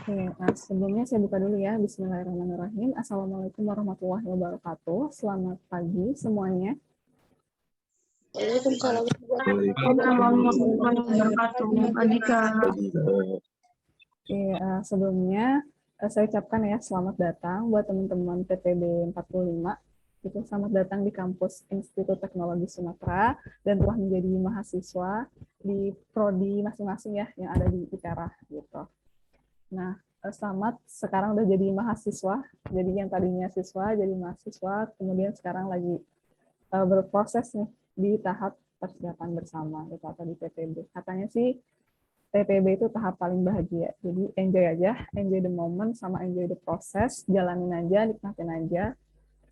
Oke, nah sebelumnya saya buka dulu ya. Bismillahirrahmanirrahim. Assalamualaikum warahmatullahi wabarakatuh. Selamat pagi semuanya. Waalaikumsalam Warahmatullahi wabarakatuh. Adika. Oke, sebelumnya saya ucapkan ya selamat datang buat teman-teman PTB 45. Itu selamat datang di kampus Institut Teknologi Sumatera dan telah menjadi mahasiswa di prodi masing-masing ya yang ada di ITERA gitu. Nah, selamat sekarang udah jadi mahasiswa. Jadi yang tadinya siswa jadi mahasiswa, kemudian sekarang lagi berproses nih di tahap persiapan bersama gitu atau di PTB. Katanya sih PPB itu tahap paling bahagia. Jadi enjoy aja, enjoy the moment sama enjoy the process, jalanin aja, nikmatin aja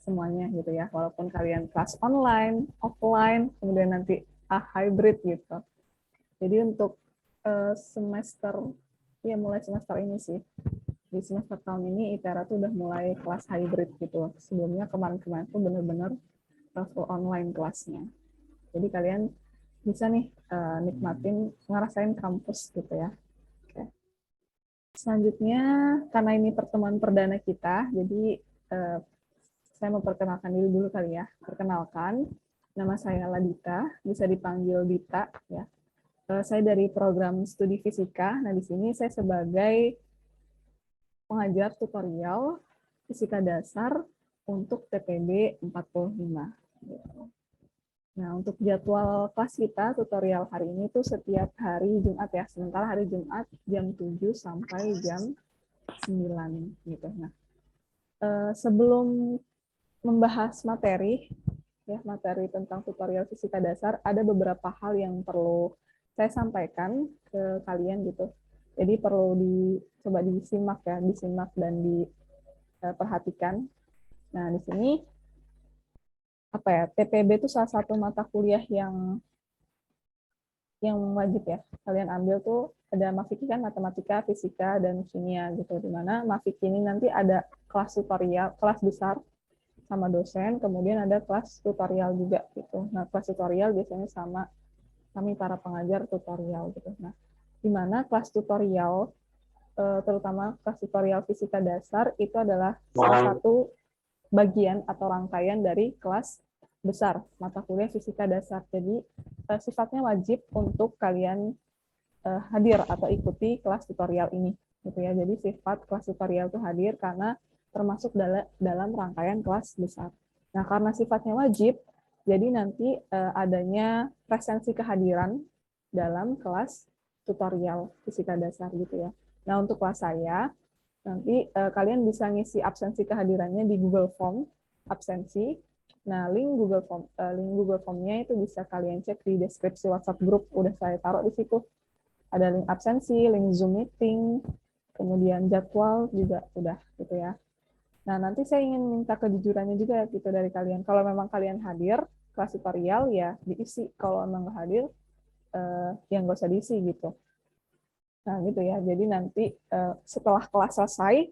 semuanya gitu ya. Walaupun kalian kelas online, offline, kemudian nanti hybrid gitu. Jadi untuk semester ya mulai semester ini sih. Di semester tahun ini ITERA tuh udah mulai kelas hybrid gitu. Sebelumnya kemarin-kemarin tuh bener-bener full online kelasnya. Jadi kalian bisa nih nikmatin, ngerasain kampus gitu ya. Oke. Selanjutnya, karena ini pertemuan perdana kita, jadi saya memperkenalkan diri dulu kali ya. Perkenalkan, nama saya Ladita, bisa dipanggil Dita ya. Saya dari program studi fisika. Nah, di sini saya sebagai pengajar tutorial fisika dasar untuk TPB 45. Nah, untuk jadwal kelas kita, tutorial hari ini tuh setiap hari Jumat ya. Sementara hari Jumat jam 7 sampai jam 9 gitu. Nah, sebelum membahas materi, ya materi tentang tutorial fisika dasar, ada beberapa hal yang perlu saya sampaikan ke kalian gitu. Jadi perlu coba disimak ya, disimak dan diperhatikan. Nah, di sini apa ya, TPB itu salah satu mata kuliah yang wajib ya kalian ambil tuh ada Mafik kan matematika, fisika dan kimia gitu. Di mana Mafik ini nanti ada kelas tutorial, kelas besar sama dosen, kemudian ada kelas tutorial juga gitu. Nah, kelas tutorial biasanya sama kami para pengajar tutorial gitu. Nah, di mana kelas tutorial terutama kelas tutorial fisika dasar itu adalah salah satu bagian atau rangkaian dari kelas besar mata kuliah fisika dasar. Jadi sifatnya wajib untuk kalian hadir atau ikuti kelas tutorial ini gitu ya. Jadi sifat kelas tutorial itu hadir karena termasuk dalam rangkaian kelas besar. Nah, karena sifatnya wajib, jadi nanti adanya presensi kehadiran dalam kelas tutorial fisika dasar gitu ya. Nah, untuk kelas saya nanti kalian bisa ngisi absensi kehadirannya di Google Form absensi. Nah, link Google Form-nya itu bisa kalian cek di deskripsi WhatsApp grup, udah saya taruh di situ. Ada link absensi, link Zoom meeting, kemudian jadwal juga udah gitu ya. Nah, nanti saya ingin minta kejujurannya juga gitu dari kalian. Kalau memang kalian hadir kelas tutorial ya diisi, kalau memang nggak hadir ya nggak usah diisi gitu. Nah, gitu ya. Jadi nanti setelah kelas selesai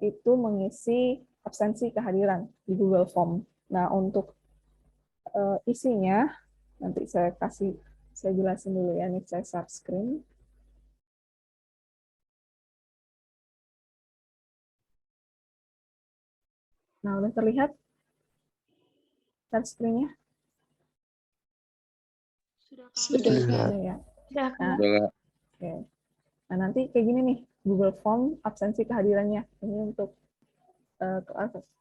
itu mengisi absensi kehadiran di Google Form. Nah, untuk isinya nanti saya jelasin dulu ya. Nih saya share screen. Nah, udah terlihat share screen-nya? Sudah. Ya. Nah, oke. Nah, nanti kayak gini nih, Google Form absensi kehadirannya. Ini untuk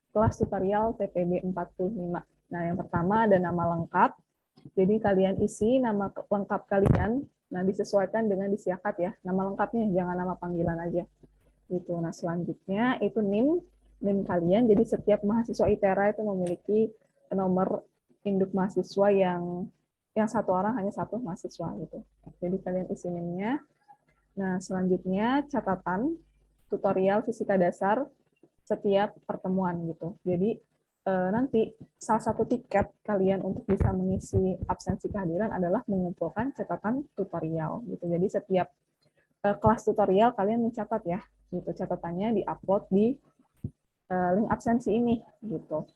kelas tutorial TPB 45. Nah, yang pertama ada nama lengkap. Jadi kalian isi nama lengkap kalian. Nah, disesuaikan dengan disiakat ya. Nama lengkapnya, jangan nama panggilan aja. Gitu. Nah, selanjutnya itu NIM kalian. Jadi setiap mahasiswa ITERA itu memiliki nomor induk mahasiswa yang satu orang hanya satu mahasiswa gitu. Jadi kalian isi NIM-nya. Nah, selanjutnya catatan tutorial fisika dasar setiap pertemuan gitu. Jadi nanti salah satu tiket kalian untuk bisa mengisi absensi kehadiran adalah mengumpulkan catatan tutorial gitu. Jadi setiap kelas tutorial kalian mencatat ya, gitu. Catatannya diupload di link absensi ini gitu.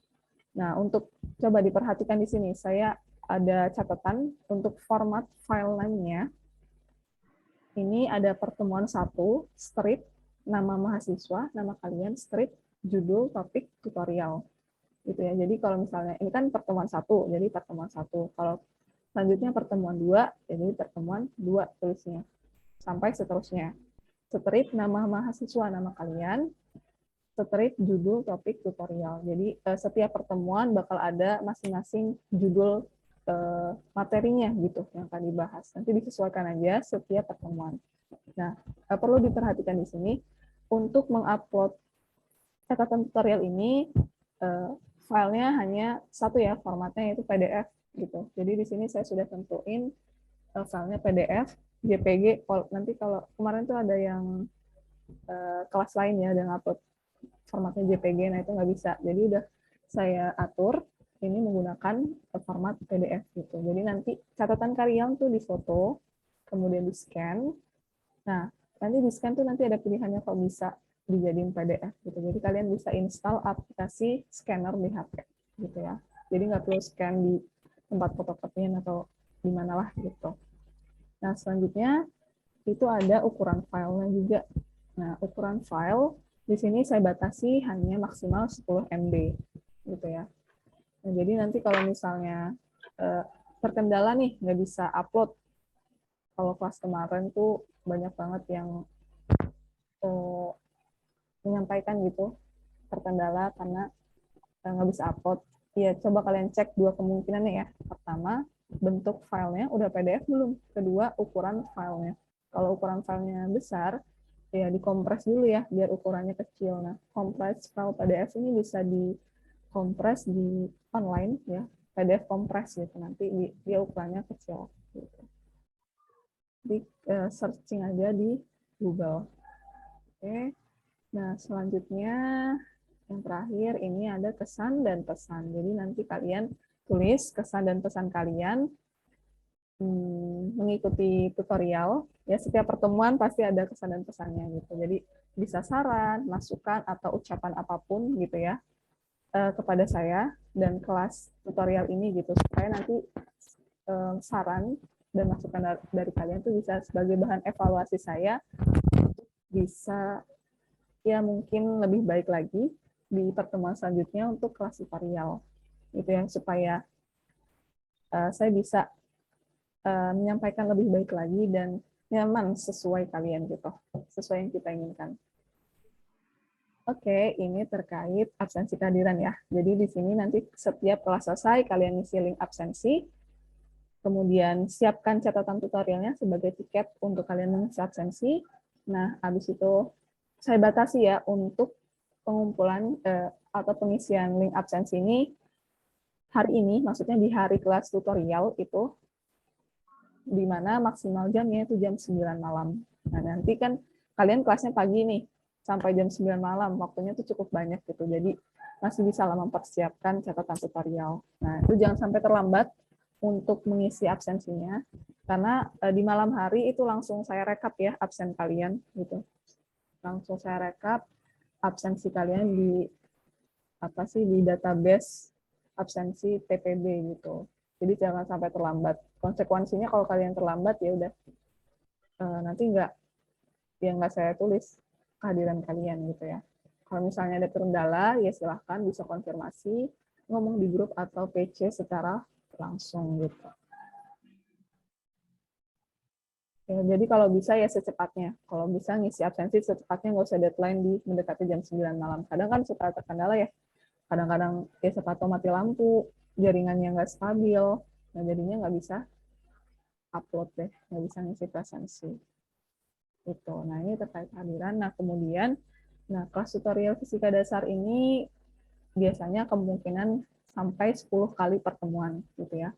Nah, untuk coba diperhatikan di sini, saya ada catatan untuk format file name-nya. Ini ada pertemuan 1, strip, nama mahasiswa, nama kalian, street, judul, topik, tutorial. Gitu ya. Jadi kalau misalnya ini kan pertemuan 1, jadi pertemuan 1. Kalau selanjutnya pertemuan 2, jadi pertemuan 2 tulisnya. Sampai seterusnya. Street, nama mahasiswa, nama kalian, street, judul, topik, tutorial. Jadi setiap pertemuan bakal ada masing-masing judul materinya gitu yang akan dibahas. Nanti disesuaikan aja setiap pertemuan. Nah, perlu diperhatikan di sini untuk mengupload catatan tutorial ini filenya hanya satu ya, formatnya yaitu PDF gitu. Jadi di sini saya sudah tentuin filenya PDF, JPG. Nanti kalau kemarin tuh ada yang kelas lain ya, ada upload formatnya JPG, nah itu nggak bisa. Jadi udah saya atur ini menggunakan format PDF gitu. Jadi nanti catatan kalian tuh difoto, kemudian di-scan. Nah, nanti di-scan tuh nanti ada pilihannya kalau bisa dijadiin PDF gitu. Jadi kalian bisa install aplikasi scanner di HP gitu ya. Jadi nggak perlu scan di tempat fotokopian atau di manalah gitu. Nah, selanjutnya itu ada ukuran filenya juga. Nah, ukuran file di sini saya batasi hanya maksimal 10 MB gitu ya. Nah, jadi nanti kalau misalnya terkendala nih nggak bisa upload, kalau kelas kemarin tuh banyak banget yang menyampaikan gitu terkendala karena nggak bisa upload. Ya, coba kalian cek dua kemungkinannya ya. Pertama, bentuk filenya udah PDF belum? Kedua, ukuran filenya. Kalau ukuran filenya besar, ya dikompres dulu ya, biar ukurannya kecil. Nah, kompres file PDF ini bisa dikompres di online ya, PDF kompres gitu. Nanti dia ukurannya kecil. Gitu. Di searching aja di Google. Oke. Nah, selanjutnya yang terakhir ini ada kesan dan pesan. Jadi nanti kalian tulis kesan dan pesan kalian mengikuti tutorial. Ya, setiap pertemuan pasti ada kesan dan pesannya gitu. Jadi bisa saran, masukan atau ucapan apapun gitu ya kepada saya dan kelas tutorial ini gitu supaya nanti saran dan masukan dari kalian tuh bisa sebagai bahan evaluasi saya bisa ya mungkin lebih baik lagi di pertemuan selanjutnya untuk kelas tutorial gitu ya supaya saya bisa menyampaikan lebih baik lagi dan nyaman sesuai kalian gitu, sesuai yang kita inginkan. Oke, ini terkait absensi kehadiran ya. Jadi di sini nanti setiap kelas selesai kalian isi link absensi, kemudian siapkan catatan tutorialnya sebagai tiket untuk kalian mengisi absensi. Nah, habis itu saya batasi ya untuk pengumpulan atau pengisian link absensi ini hari ini, maksudnya di hari kelas tutorial itu, di mana maksimal jamnya itu jam 9 malam. Nah, nanti kan kalian kelasnya pagi nih, sampai jam 9 malam, waktunya itu cukup banyak gitu, jadi masih bisa lah mempersiapkan catatan tutorial. Nah, itu jangan sampai terlambat untuk mengisi absensinya, karena di malam hari itu langsung saya rekap ya absen kalian gitu. Langsung saya rekap absensi kalian di di database absensi TPB gitu. Jadi jangan sampai terlambat. Konsekuensinya kalau kalian terlambat ya udah nanti nggak saya tulis kehadiran kalian gitu ya. Kalau misalnya ada kendala ya silahkan bisa konfirmasi ngomong di grup atau PC secara langsung gitu. Ya, jadi kalau bisa ya secepatnya. Kalau bisa ngisi absensi secepatnya, nggak usah deadline di mendekati jam 9 malam. Kadang kan suka terkendala ya. Kadang-kadang ya sepatu mati lampu, jaringannya nggak stabil, nah jadinya nggak bisa upload deh, nggak bisa ngisi presensi. Itu. Nah ini terkait kehadiran. Nah kemudian, kelas tutorial fisika dasar ini biasanya kemungkinan sampai 10 kali pertemuan gitu ya.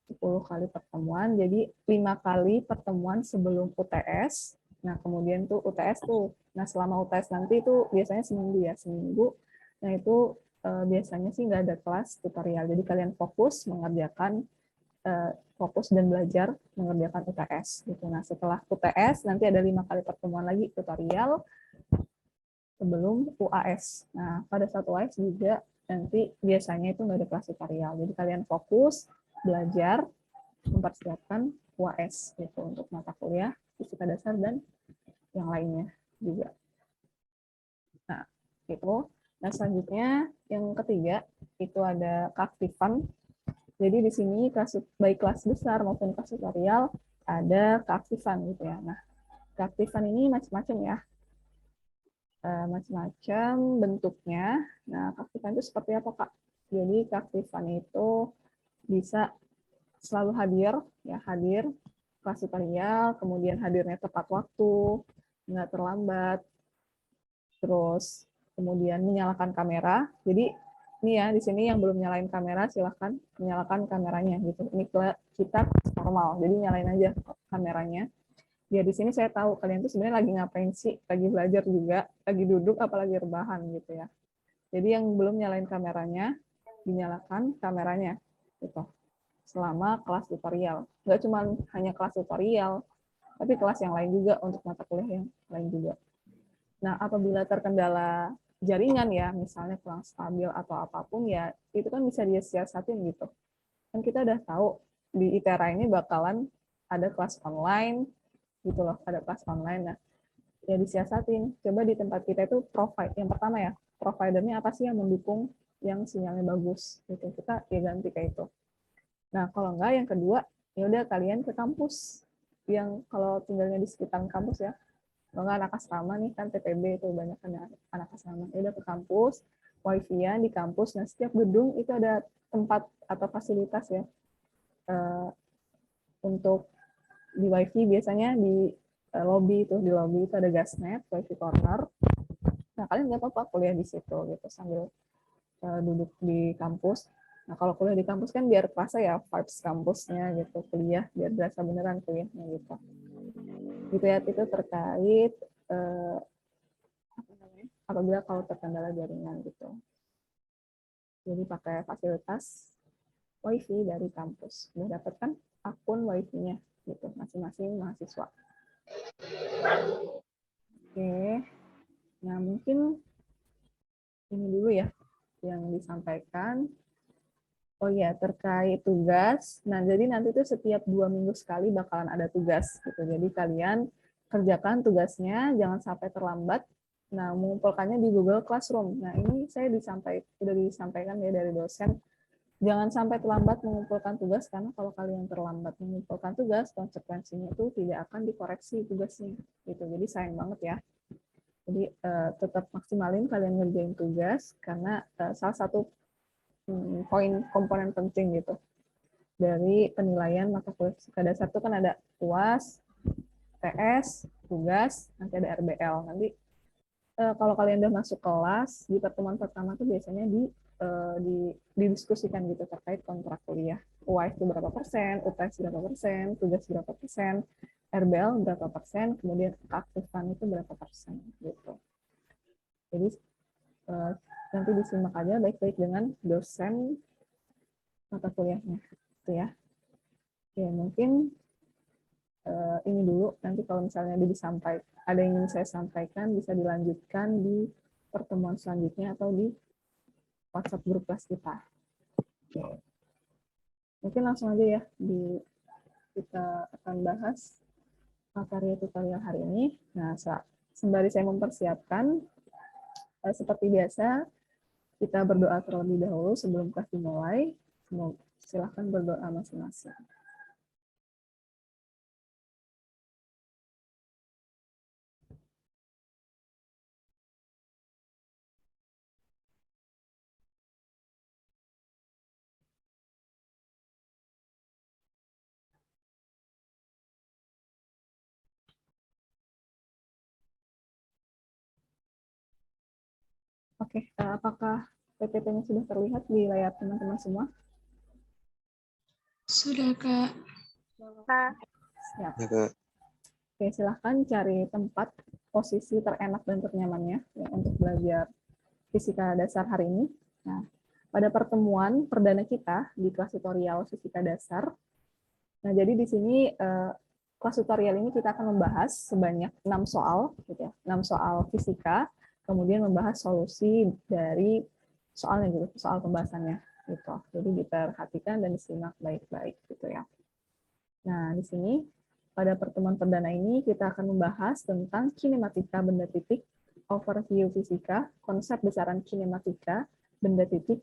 10 kali pertemuan, jadi 5 kali pertemuan sebelum UTS. Nah, kemudian tuh UTS tuh. Nah, selama UTS nanti itu biasanya seminggu. Nah, itu biasanya sih nggak ada kelas tutorial. Jadi kalian fokus mengerjakan fokus dan belajar mengerjakan UTS gitu. Nah, setelah UTS nanti ada 5 kali pertemuan lagi tutorial sebelum UAS. Nah, pada saat UAS juga nanti biasanya itu nggak ada kelas tutorial. Jadi kalian fokus belajar mempersiapkan UAS gitu untuk mata kuliah fisika dasar dan yang lainnya juga. Nah, itu. Nah, selanjutnya yang ketiga itu ada keaktifan. Jadi di sini baik kelas besar maupun kelas tutorial ada keaktifan gitu ya. Nah, keaktifan ini macam-macam ya. Macam-macam bentuknya. Nah, keaktifan itu seperti apa, Kak? Jadi keaktifan itu bisa selalu hadir, ya hadir kelas tutorial, kemudian hadirnya tepat waktu, nggak terlambat, terus kemudian menyalakan kamera. Jadi ini ya di sini yang belum nyalain kamera silahkan menyalakan kameranya gitu. Ini kita normal, jadi nyalain aja kameranya. Ya di sini saya tahu kalian tuh sebenarnya lagi ngapain sih, lagi belajar juga, lagi duduk apalagi rebahan gitu ya. Jadi yang belum nyalain kameranya dinyalakan kameranya gitu. Selama kelas tutorial. Nggak cuma hanya kelas tutorial, tapi kelas yang lain juga untuk mata kuliah yang lain juga. Nah, apabila terkendala jaringan ya, misalnya kurang stabil atau apapun ya, itu kan bisa disiasatin gitu. Kan kita udah tahu di ITERA ini bakalan ada kelas online, gitu loh, ada kelas online. Nah, ya disiasatin. Coba di tempat kita itu provide. Yang pertama ya, providernya apa sih yang mendukung yang sinyalnya bagus gitu. Kita ya ganti kayak itu. Nah, kalau enggak yang kedua, ya udah kalian ke kampus yang kalau tinggalnya di sekitar kampus ya. Kalau enggak anak asrama nih kan TPB itu banyak kan anak asrama. Ya udah ke kampus, wifi-nya di kampus. Nah, setiap gedung itu ada tempat atau fasilitas ya untuk di wifi biasanya di lobby itu di lobby itu ada gasnet, wifi corner. Nah, kalian nggak apa-apa kuliah di situ gitu sambil duduk di kampus. Nah, kalau kuliah di kampus kan biar terasa ya vibes kampusnya gitu, kuliah biar berasa beneran kuliahnya gitu. Gitu ya, itu terkait apabila kalau terkendala jaringan gitu. Jadi pakai fasilitas wifi dari kampus. Udah dapat kan akun wifi-nya gitu masing-masing mahasiswa. Oke. Nah, mungkin ini dulu ya yang disampaikan. Oh iya, terkait tugas. Nah, jadi nanti tuh setiap 2 minggu sekali bakalan ada tugas gitu. Jadi kalian kerjakan tugasnya, jangan sampai terlambat. Nah, mengumpulkannya di Google Classroom. Nah, ini saya sudah disampaikan ya dari dosen. Jangan sampai terlambat mengumpulkan tugas, karena kalau kalian terlambat mengumpulkan tugas, konsekuensinya itu tidak akan dikoreksi tugasnya. Gitu. Jadi sayang banget ya. Jadi tetap maksimalin kalian ngerjain tugas, karena salah satu poin komponen penting gitu dari penilaian mata kuliah fisika dasar itu kan ada UAS, TS, tugas, nanti ada RBL. Nanti kalau kalian udah masuk kelas di pertemuan pertama tuh biasanya didiskusikan gitu terkait kontrak kuliah. UAS itu berapa persen, UTS berapa persen, tugas berapa persen, RBL berapa persen, kemudian keaktifan itu berapa persen gitu. Jadi nanti disimak aja baik-baik dengan dosen mata kuliahnya gitu ya. Ya mungkin ini dulu, nanti kalau misalnya ada yang ingin saya sampaikan bisa dilanjutkan di pertemuan selanjutnya atau di WhatsApp grup kelas kita. Oke. Mungkin langsung aja ya kita akan bahas materi tutorial hari ini. Nah, sembari saya mempersiapkan seperti biasa kita berdoa terlebih dahulu sebelum kelas dimulai. Silahkan berdoa masing-masing. Oke, apakah PPT-nya sudah terlihat di layar teman-teman semua? Sudah, Kak. Siap. Oke, silahkan cari tempat posisi terenak dan ternyamannya ya, untuk belajar fisika dasar hari ini. Nah, pada pertemuan perdana kita di kelas tutorial fisika dasar, nah jadi di sini kelas tutorial ini kita akan membahas sebanyak 6 soal, gitu ya, 6 soal fisika, kemudian membahas solusi dari soalnya gitu, soal pembahasannya gitu. Jadi diperhatikan dan disimak baik-baik gitu ya. Nah, di sini pada pertemuan perdana ini kita akan membahas tentang kinematika benda titik overview fisika, konsep besaran kinematika, benda titik,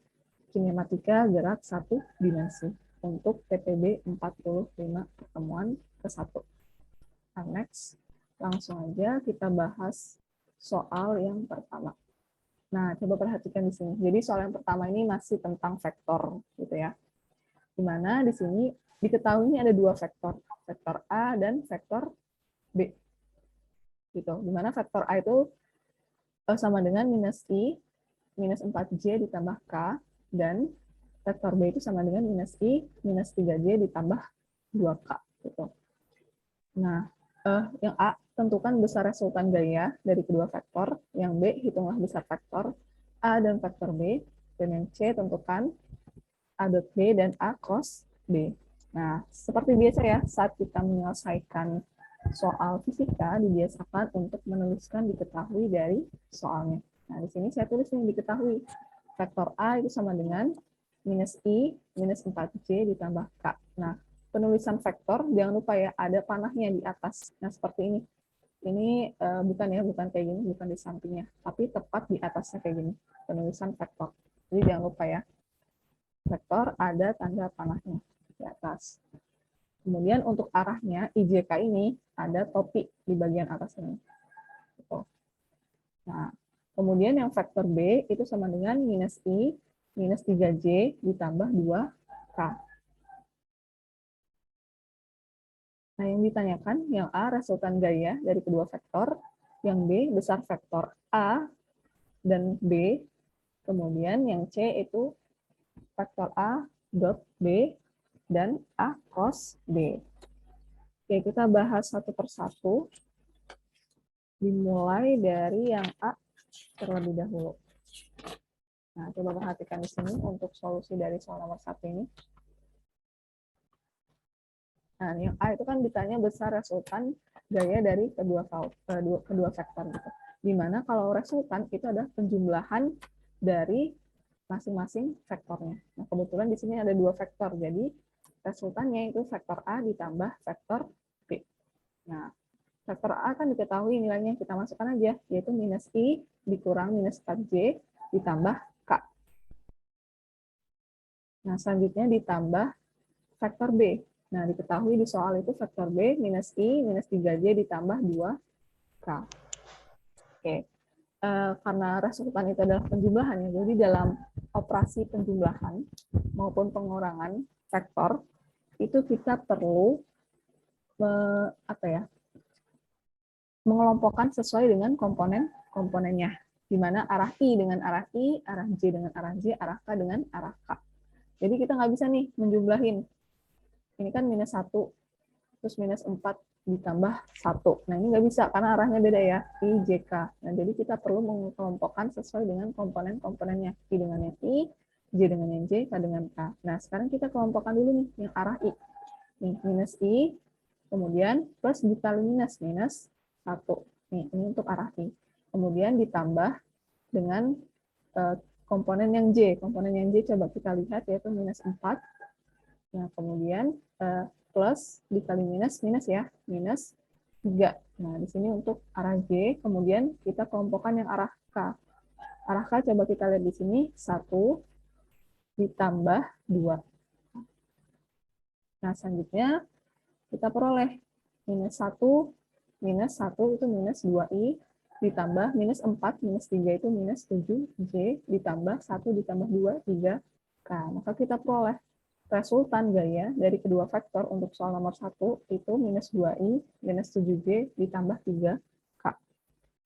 kinematika gerak satu dimensi untuk TPB 45 pertemuan ke-1. Nah, next, langsung aja kita bahas soal yang pertama. Nah, coba perhatikan di sini. Jadi soal yang pertama ini masih tentang vektor, gitu ya. Di mana di sini diketahui ini ada dua vektor, vektor A dan vektor B. Gitu. Di mana vektor A itu sama dengan minus I, minus 4J ditambah K, dan vektor B itu sama dengan minus I, minus 3J ditambah 2K. Gitu. Nah, yang A, tentukan besar resultan gaya dari kedua vektor. Yang B, hitunglah besar vektor A dan vektor B. Dan yang C, tentukan A dot B dan A cos B. Nah, seperti biasa ya, saat kita menyelesaikan soal fisika, dibiasakan untuk menuliskan diketahui dari soalnya. Nah, di sini saya tulis yang diketahui. Vektor A itu sama dengan minus I, minus 4J ditambah K. Nah, penulisan vektor, jangan lupa ya, ada panahnya di atas. Nah, seperti ini. Ini bukan kayak gini, bukan di sampingnya, tapi tepat di atasnya kayak gini, penulisan vektor. Jadi jangan lupa ya, vektor ada tanda panahnya di atas. Kemudian untuk arahnya, IJK ini ada topi di bagian atas ini. Nah, kemudian yang vektor B itu sama dengan minus I, minus 3J ditambah 2K. Nah, yang ditanyakan, yang A resultan gaya dari kedua vektor, yang B besar vektor A dan B, kemudian yang C itu vektor A dot B dan A cos B. Oke, kita bahas satu persatu. Dimulai dari yang A terlebih dahulu. Nah, coba perhatikan di sini untuk solusi dari soal nomor 1 ini. Nah, yang A itu kan ditanya besar resultan gaya dari kedua vektor gitu. Dimana kalau resultan itu adalah penjumlahan dari masing-masing vektornya. Nah, kebetulan di sini ada dua vektor, jadi resultannya itu vektor A ditambah vektor B. Nah, vektor A kan diketahui nilainya, kita masukkan aja, yaitu minus I dikurang minus 4J ditambah K. Nah, selanjutnya ditambah vektor B. Nah, diketahui di soal itu vektor B minus I minus 3J ditambah 2K. Oke. Karena resultan itu adalah penjumlahan, jadi dalam operasi penjumlahan maupun pengurangan vektor, itu kita perlu mengelompokkan sesuai dengan komponennya, di mana arah I dengan arah I, arah J dengan arah J, arah K dengan arah K. Jadi kita nggak bisa nih menjumlahin. Ini kan minus 1, terus minus 4 ditambah 1. Nah, ini nggak bisa karena arahnya beda ya, I, J, K. Nah, jadi kita perlu mengelompokkan sesuai dengan komponen-komponennya. I dengan yang I, J dengan yang J, K dengan K. Nah, sekarang kita kelompokkan dulu nih yang arah I. Nih, minus I, kemudian plus dikali minus 1. Nih, ini untuk arah I. Kemudian ditambah dengan komponen yang J. Komponen yang J coba kita lihat yaitu minus 4. Nah, kemudian plus dikali minus ya, minus 3. Nah, di sini untuk arah J, kemudian kita kelompokkan yang arah K. Arah K coba kita lihat di sini, 1 ditambah 2. Nah, selanjutnya kita peroleh minus 1 itu minus 2I, ditambah minus 4, minus 3 itu minus 7J, ditambah 1 ditambah 2, 3K. Maka kita peroleh resultan gaya dari kedua vektor untuk soal nomor 1 itu minus 2I, minus 7J, ditambah 3K.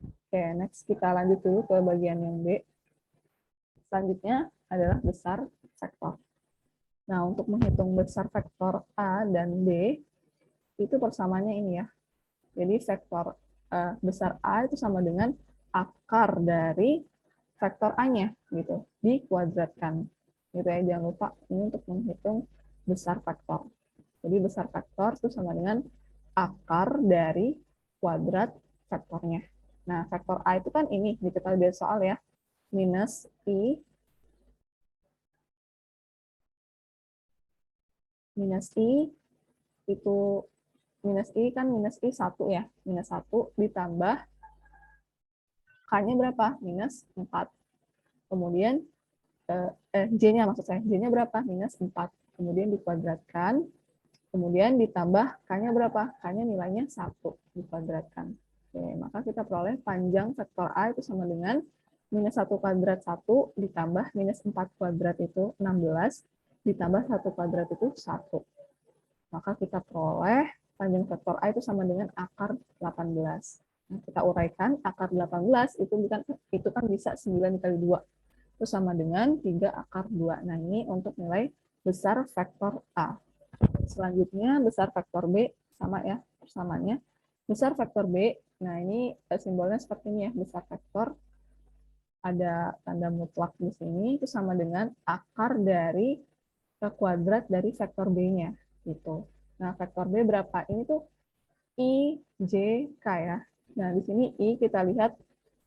Oke, next kita lanjut dulu ke bagian yang B. Selanjutnya adalah besar vektor. Nah, untuk menghitung besar vektor A dan B, itu persamaannya ini ya. Jadi vektor besar A itu sama dengan akar dari vektor A-nya, gitu, dikuadratkan. Gitu ya, jangan lupa ini untuk menghitung besar vektor. Jadi besar vektor itu sama dengan akar dari kuadrat vektornya. Nah, vektor A itu kan ini, diketahui dari soal ya, minus I itu minus I kan minus I 1 ya, minus 1 ditambah K-nya berapa? Minus 4. Kemudian, J-nya maksud saya, J-nya berapa? Minus 4. Kemudian dikuadratkan, kemudian ditambah K-nya berapa? K-nya nilainya 1, dikuadratkan. Oke, maka kita peroleh panjang vektor A itu sama dengan minus 1 kuadrat 1 ditambah minus 4 kuadrat itu 16, ditambah 1 kuadrat itu 1. Maka kita peroleh panjang vektor A itu sama dengan akar 18. Nah, kita uraikan akar 18 itu kan bisa 9 kali 2. Itu sama dengan 3 akar 2. Nah, ini untuk nilai besar vektor A. Selanjutnya besar vektor B sama ya persamaannya. Besar vektor B, nah ini simbolnya seperti ini ya, besar vektor ada tanda mutlak di sini itu sama dengan akar dari kuadrat dari vektor B-nya gitu. Nah, vektor B berapa? Ini tuh I, J, K ya. Nah, di sini I kita lihat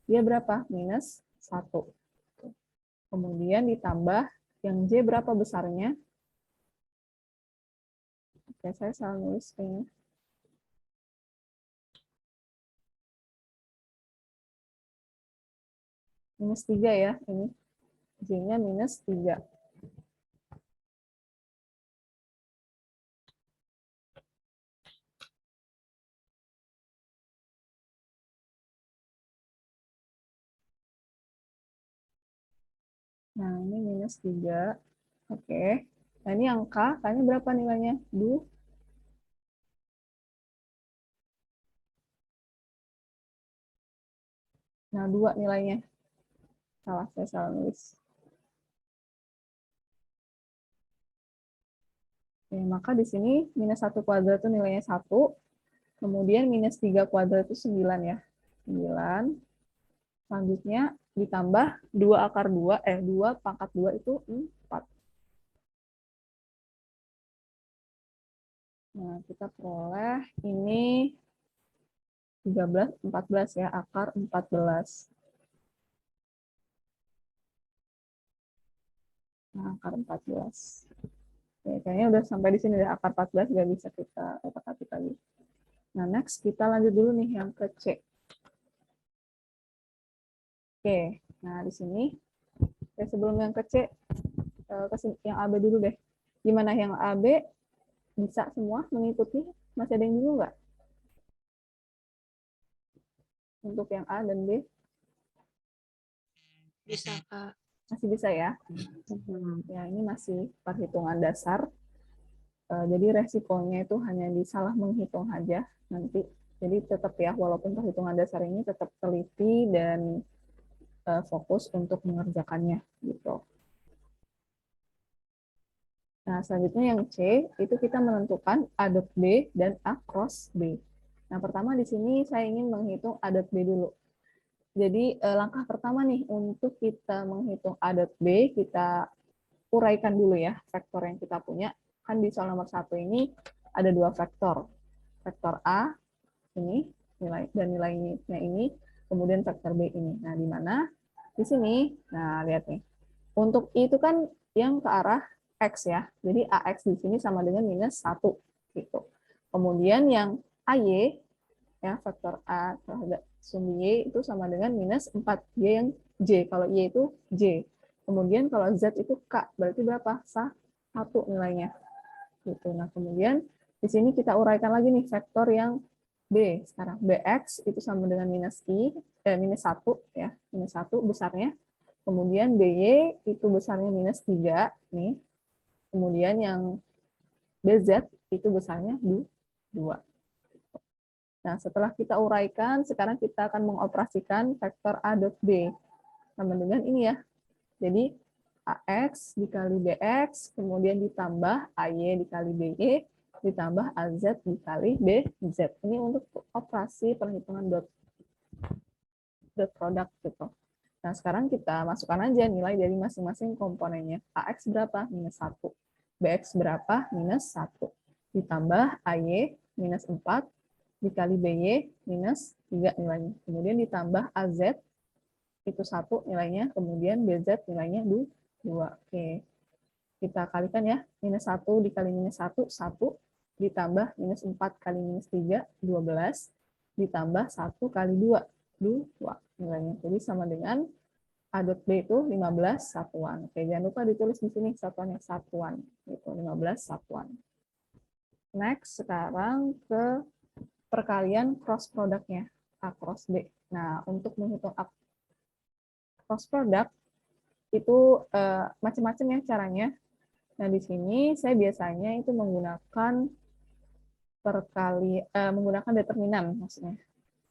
dia berapa? Minus 1. Kemudian ditambah yang J berapa besarnya? Oke, saya salah nulis kayaknya. Minus 3 ya, ini. J-nya minus 3. Nah, ini minus 3. Oke. Nah, ini yang K, K-nya berapa nilainya? 2. Nah, 2 nilainya. Salah, saya salah nulis. Oke, maka di sini minus 1 kuadrat itu nilainya 1. Kemudian minus 3 kuadrat itu 9 ya. 9. Selanjutnya ditambah 2 akar 2, 2 pangkat 2 itu 4. Nah, kita peroleh ini 13, 14 ya, akar 14. Nah, akar 14. Oke, kayaknya udah sampai di sini deh, akar 14 nggak bisa kita otak-atik lagi. Nah, next kita lanjut dulu nih yang ke C. Oke, nah di sini sebelum yang ke C, yang AB dulu deh. Gimana yang AB? Bisa semua mengikuti? Masih ada yang dulu nggak? Untuk yang A dan B? Bisa, Kak. Masih bisa ya? Ya, ini masih perhitungan dasar. Jadi resikonya itu hanya disalah menghitung aja nanti. Jadi tetap ya, walaupun perhitungan dasar ini tetap teliti dan fokus untuk mengerjakannya gitu. Nah, selanjutnya yang C, itu kita menentukan A dot B dan A cross B. Nah, pertama di sini saya ingin menghitung A dot B dulu. Jadi, langkah pertama nih, untuk kita menghitung A dot B, kita uraikan dulu ya vektor yang kita punya. Kan di soal nomor 1 ini ada 2 vektor. Vektor A, ini, dan nilainya ini, kemudian vektor B ini. Nah, di mana? Di sini, nah lihat nih. Untuk I itu kan yang ke arah X ya. Jadi AX di sini sama dengan minus 1. Gitu. Kemudian yang AY, ya vektor A terhadap sumbu Y itu sama dengan minus 4. Y yang J. Kalau Y itu J. Kemudian kalau Z itu K. Berarti berapa? 1 nilainya. Gitu. Nah, kemudian di sini kita uraikan lagi nih vektor yang B. Sekarang BX itu sama dengan minus minus 1 ya. Minus 1 besarnya. Kemudian BY itu besarnya minus 3 nih. Kemudian yang BZ itu besarnya 2. Nah, setelah kita uraikan, sekarang kita akan mengoperasikan vektor A dot B. Sama dengan ini ya. Jadi AX dikali BX, kemudian ditambah AY dikali BY, ditambah AZ dikali BZ. Ini untuk operasi perhitungan dot product gitu. Nah, sekarang kita masukkan aja nilai dari masing-masing komponennya. AX berapa? Minus 1. BX berapa? Minus 1. Ditambah AY minus 4, dikali BY minus 3 nilainya. Kemudian ditambah AZ, itu 1 nilainya. Kemudian BZ nilainya 2. Oke. Kita kalikan ya. Minus 1 dikali minus 1, 1. Ditambah minus 4 kali minus 3, 12. Ditambah 1 kali 2, 2 nilainya. Jadi sama dengan A dot B itu 15 satuan. Oke, jangan lupa ditulis di sini satuannya satuan. Itu 15 satuan. Next, sekarang ke perkalian cross produknya. A cross B. Nah, untuk menghitung A cross product itu macam-macam ya caranya. Nah, di sini saya biasanya itu menggunakan menggunakan determinan maksudnya.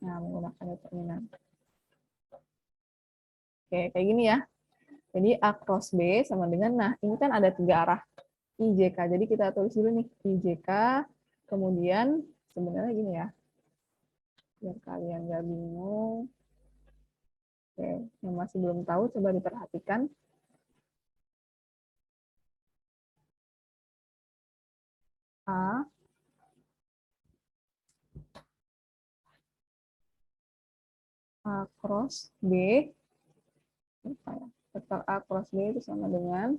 Nah, menggunakan determinan. Oke, kayak gini ya. Jadi A cross B sama dengan, nah ini kan ada 3 arah IJK. Jadi kita tulis dulu nih, IJK, kemudian sebenarnya gini ya, biar kalian nggak bingung. Oke, yang masih belum tahu coba diperhatikan. A cross B, vektor A cross B itu sama dengan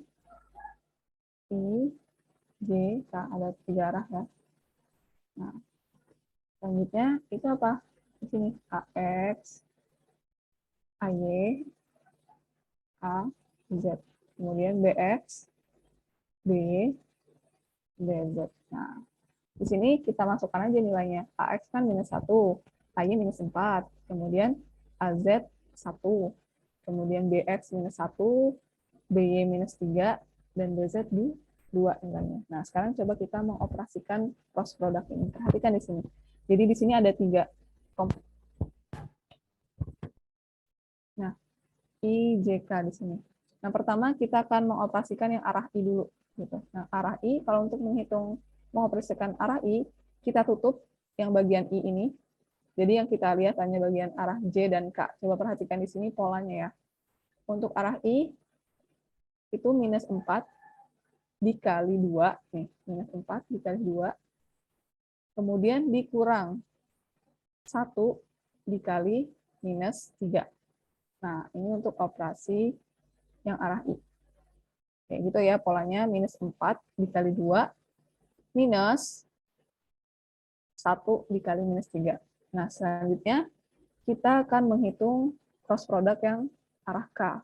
I, J, K, ada 3 arah ya. Nah, selanjutnya itu apa? Di sini AX, AY, A, Z. Kemudian BX, B, BZ. Nah, di sini kita masukkan aja nilainya. AX kan minus 1, AY minus 4, kemudian AZ 1, kemudian BX minus 1, BY minus 3, dan BZ di 2 nilainya. Nah, sekarang coba kita mengoperasikan cross product ini. Perhatikan di sini. Jadi di sini ada 3 komponen. Nah, IJK di sini. Nah, pertama kita akan mengoperasikan yang arah I dulu. Gitu. Nah, arah I, kalau untuk mengoperasikan arah I, kita tutup yang bagian I ini. Jadi yang kita lihat hanya bagian arah J dan K. Coba perhatikan di sini polanya ya. Untuk arah I, itu minus 4 dikali 2. Nih, minus 4 dikali 2. Kemudian dikurang 1 dikali minus 3. Nah, ini untuk operasi yang arah I. Kayak gitu ya, polanya minus 4 dikali 2, minus 1 dikali minus 3. Nah, selanjutnya kita akan menghitung cross product yang arah K.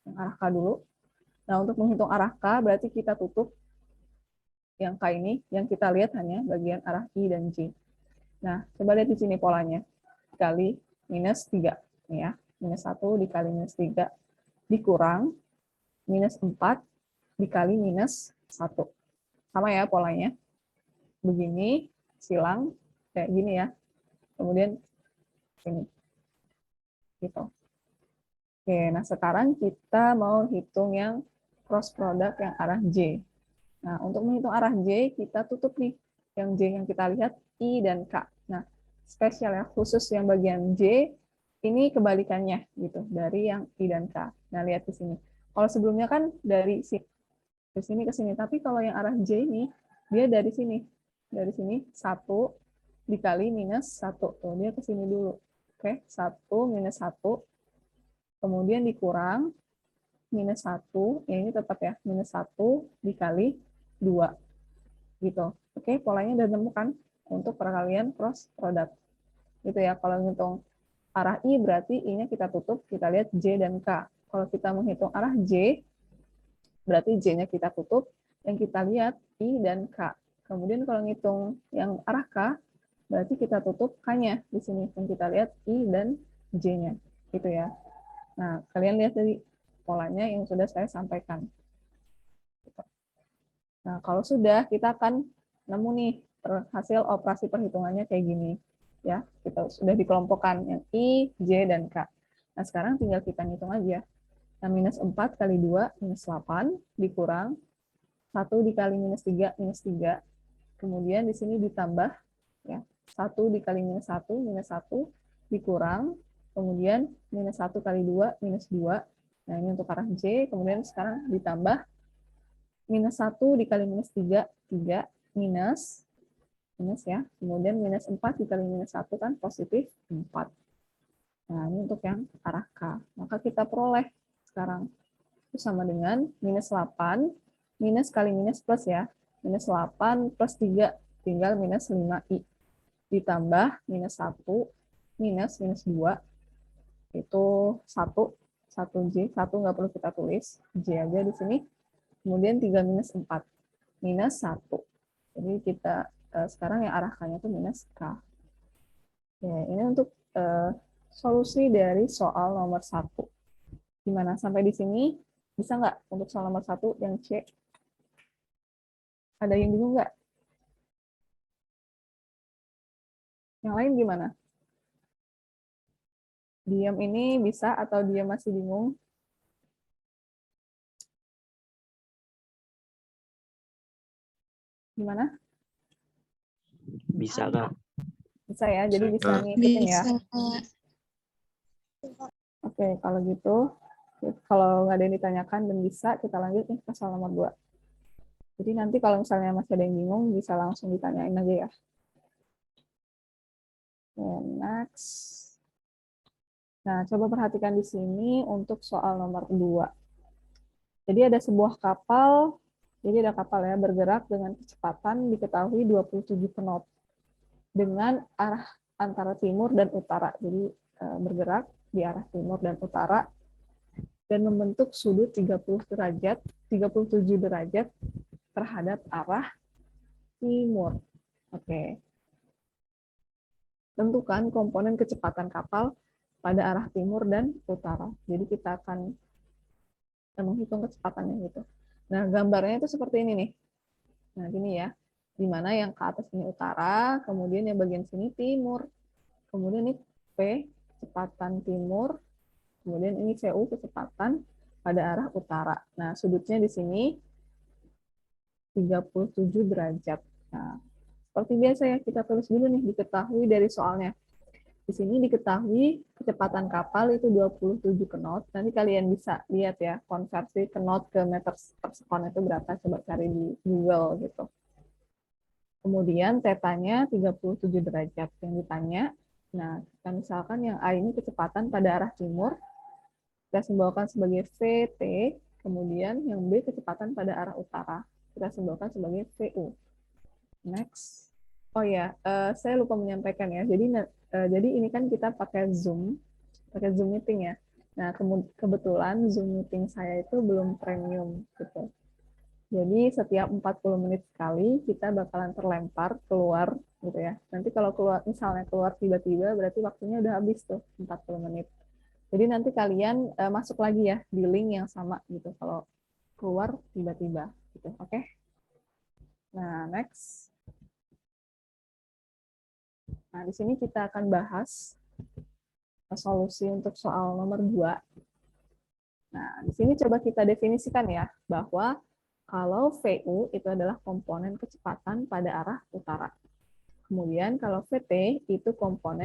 Yang arah K dulu. Nah, untuk menghitung arah K, berarti kita tutup yang K ini, yang kita lihat hanya bagian arah I dan J. Nah, coba lihat di sini polanya. Dikali minus 3. Nih ya, minus 1 dikali minus 3 dikurang minus 4 dikali minus 1. Sama ya polanya. Begini, silang, kayak gini ya. Kemudian ini. Gitu. Oke, nah sekarang kita mau hitung yang cross product yang arah J. Nah, untuk menghitung arah J, kita tutup nih. Yang J yang kita lihat, I dan K. Nah, spesial ya, khusus yang bagian J, ini kebalikannya gitu, dari yang I dan K. Nah, lihat di sini. Kalau sebelumnya kan dari sini ke sini, tapi kalau yang arah J ini, dia dari sini. Dari sini, 1 dikali minus 1. Tuh, dia ke sini dulu. Oke, 1 minus 1. Kemudian dikurang minus 1, ya ini tetap ya, minus 1 dikali 2. Gitu. Oke, polanya udah nemu kan untuk perkalian cross product. Gitu ya, kalau ngitung arah I berarti I-nya kita tutup, kita lihat J dan K. Kalau kita menghitung arah J, berarti J-nya kita tutup, yang kita lihat I dan K. Kemudian kalau ngitung yang arah K, berarti kita tutup K-nya di sini, yang kita lihat I dan J-nya. Gitu ya. Nah, kalian lihat dari polanya yang sudah saya sampaikan. Nah, kalau sudah, kita akan nemu nih hasil operasi perhitungannya kayak gini. Ya, kita sudah dikelompokkan yang I, J, dan K. Nah, sekarang tinggal kita ngitung aja. Nah, minus 4 kali 2, minus 8, dikurang 1 dikali minus 3, minus 3. Kemudian di sini ditambah, ya, 1 dikali minus 1, minus 1, dikurang, kemudian minus 1 kali 2, minus 2. Nah, ini untuk arah J, kemudian sekarang ditambah minus 1 dikali minus 3, 3, minus ya, kemudian minus 4 dikali minus 1 kan positif 4. Nah, ini untuk yang arah K. Maka kita peroleh sekarang. Itu sama dengan minus 8, minus kali minus plus ya. Minus 8 plus 3, tinggal minus 5I. Ditambah minus 1, minus 2, itu 1 J, 1 nggak perlu kita tulis, J aja di sini. Kemudian 3 minus 4, minus 1. Jadi kita sekarang yang arahkannya itu minus K. Ya, ini untuk solusi dari soal nomor 1. Gimana? Sampai di sini bisa nggak untuk soal nomor 1 yang C? Ada yang bingung nggak? Yang lain gimana? Diam ini bisa atau dia masih bingung? Gimana? Bisa, Kak. Bisa ya, jadi bisa ngikutin ya. Oke, kalau gitu, kalau nggak ada yang ditanyakan dan bisa, kita lanjut nih ke soal nomor 2. Jadi nanti kalau misalnya masih ada yang bingung, bisa langsung ditanyain aja ya. Next. Nah, coba perhatikan di sini untuk soal nomor 2. Jadi ada sebuah kapal, jadi ada kapal ya, bergerak dengan kecepatan diketahui 27 knot dengan arah antara timur dan utara. Jadi bergerak di arah timur dan utara dan membentuk sudut 37 derajat terhadap arah timur. Oke. Tentukan komponen kecepatan kapal pada arah timur dan utara. Jadi kita akan menghitung kecepatannya gitu. Nah, gambarnya itu seperti ini nih. Nah, gini ya. Di mana yang ke atas ini utara, kemudian yang bagian sini timur. Kemudian ini P, kecepatan timur, kemudian ini CU, kecepatan pada arah utara. Nah, sudutnya di sini 37 derajat. Nah, seperti biasa ya, kita tulis dulu nih, diketahui dari soalnya. Di sini diketahui kecepatan kapal itu 27 knot. Nanti kalian bisa lihat ya, konversi knot ke meter per sekon itu berapa, coba cari di Google gitu. Kemudian tetanya 37 derajat yang ditanya. Nah, kita misalkan yang A ini kecepatan pada arah timur, kita simbolkan sebagai VT, kemudian yang B kecepatan pada arah utara, kita simbolkan sebagai VU. Next. Oh ya, saya lupa menyampaikan ya. Jadi ini kan kita pakai Zoom meeting ya. Nah, kebetulan Zoom meeting saya itu belum premium gitu. Jadi setiap 40 menit sekali kita bakalan terlempar keluar gitu ya. Nanti kalau misalnya keluar tiba-tiba berarti waktunya udah habis tuh 40 menit. Jadi nanti kalian masuk lagi ya di link yang sama gitu kalau keluar tiba-tiba gitu. Oke. Nah, next. Nah, di sini kita akan bahas solusi untuk soal nomor 2. Nah, di sini coba kita definisikan ya, bahwa kalau VU itu adalah komponen kecepatan pada arah utara. Kemudian kalau VT itu komponen